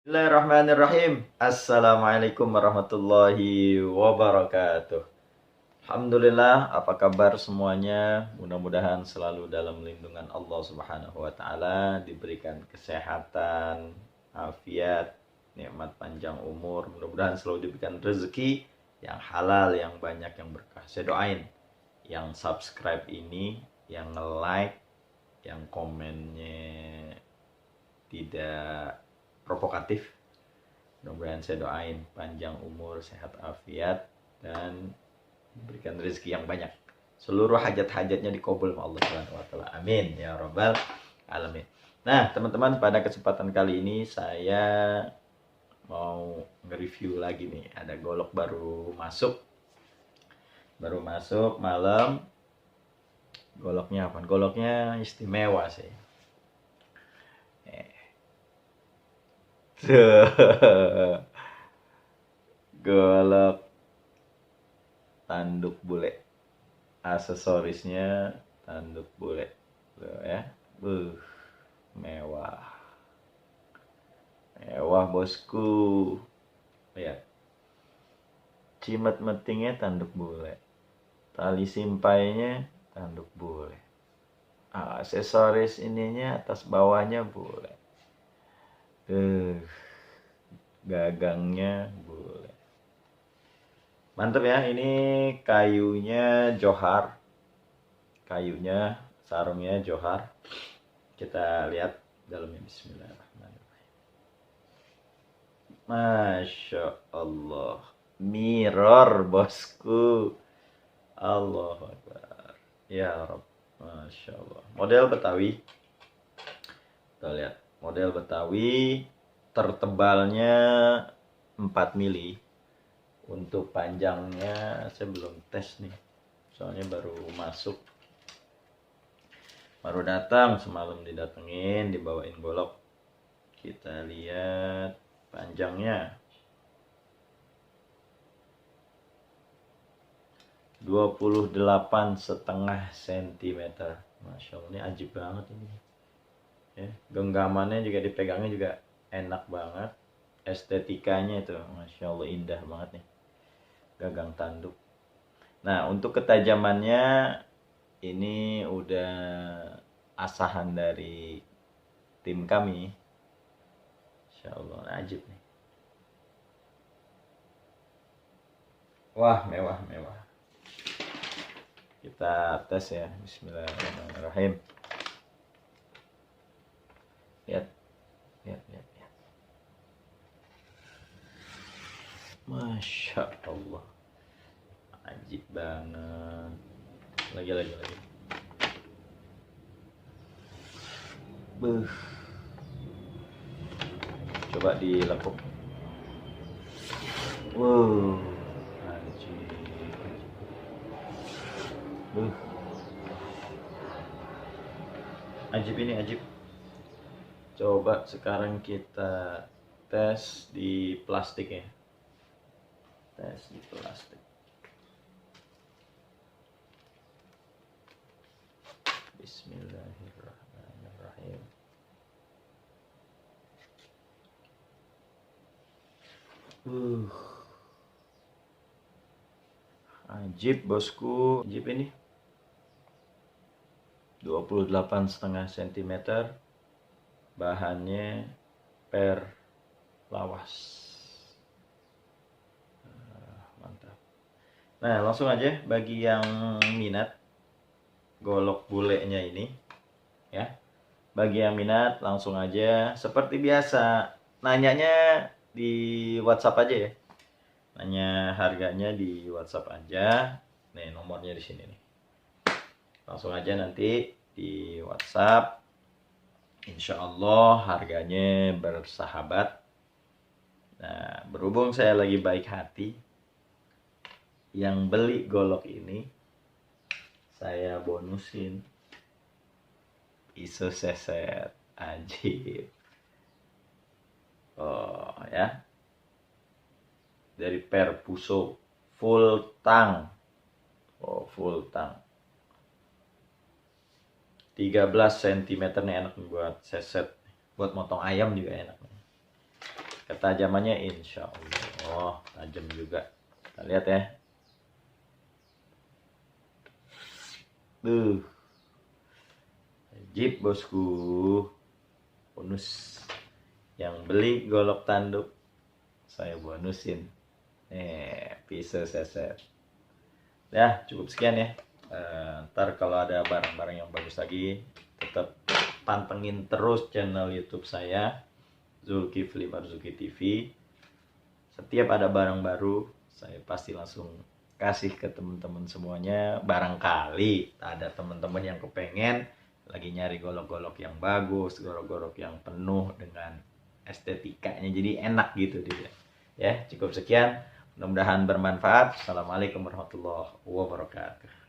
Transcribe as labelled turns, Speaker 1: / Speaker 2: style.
Speaker 1: Bismillahirrahmanirrahim. Assalamualaikum warahmatullahi wabarakatuh. Alhamdulillah, apa kabar semuanya? Mudah-mudahan selalu dalam lindungan Allah Subhanahu wa taala, diberikan kesehatan, afiat, nikmat panjang umur. Mudah-mudahan selalu diberikan rezeki yang halal, yang banyak, yang berkah. Saya doain yang subscribe ini, yang like, yang komennya tidak provokatif, mudah-mudahan saya doain panjang umur, sehat afiat, dan diberikan rezeki yang banyak, seluruh hajat-hajatnya dikabul oleh Allah Subhanahu wa taala. Amin ya rabbal alamin. Nah, teman-teman, pada kesempatan kali ini saya mau nge-review lagi nih. Ada golok baru masuk malam. Goloknya apa? Goloknya istimewa sih. Golok tanduk bule, aksesorisnya tanduk bule. Tuh ya, mewah, mewah bosku. Lihat, cimet metingnya tanduk bule, tali simpainya tanduk bule, aksesoris ininya atas bawahnya bule, gagangnya bule. Mantap ya, ini kayunya johar. Kayunya, sarungnya johar. Kita lihat dalamnya. Bismillahirrahmanirrahim. Masya Allah. Mirror bosku. Allahu Akbar. Ya Rabb. Masya Allah. Model Betawi. Kita lihat. Model Betawi. Tertebalnya 4 mili. Untuk panjangnya saya belum tes nih, soalnya baru masuk, baru datang, semalam didatengin, dibawain golok. Kita lihat panjangnya 28,5 cm. Masya Allah, ini ajib banget ini ya. Genggamannya juga, dipegangnya juga enak banget. Estetikanya itu Masya Allah, indah banget nih gagang tanduk. Nah, untuk ketajamannya ini udah asahan dari tim kami. Insya Allah ajib nih. Wah, mewah. Kita tes ya. Bismillahirrahmanirrahim. Lihat. Masya Allah, ajib banget. Lagi. Coba dilepuk. Ajib. Ajib ini ajib. Coba sekarang kita tes di plastik ya. Tes di plastik. Bismillahirrahmanirrahim. Ajib bosku, ajib ini. 28,5 cm. Bahannya per lawas. Nah, langsung aja bagi yang minat golok bulenya ini ya. Bagi yang minat langsung aja seperti biasa, nanyanya di WhatsApp aja ya. Nanya harganya di WhatsApp aja. Nih, nomornya di sini nih. Langsung aja nanti di WhatsApp. Insya Allah harganya bersahabat. Nah, berhubung saya lagi baik hati, yang beli golok ini saya bonusin ISO seset. Ajib. Oh ya, dari Perpuso full tang. Full tang 13 cm nih, enak buat seset, buat motong ayam juga enak. Ketajamannya insya Allah tajam juga. Kita lihat ya. Jeep bosku. Bonus. Yang beli golok tanduk saya bonusin. Pisau seset. Ya, cukup sekian ya. Ntar kalau ada barang-barang yang bagus lagi, tetap pantengin terus channel YouTube saya, Zulkifli Marzuki TV. Setiap ada barang baru, saya pasti langsung kasih ke teman-teman semuanya. Barangkali ada teman-teman yang kepengen lagi nyari golok-golok yang bagus, golok-golok yang penuh dengan estetikanya, jadi enak gitu dia. Ya, cukup sekian. Mudah-mudahan bermanfaat. Assalamualaikum warahmatullahi wabarakatuh.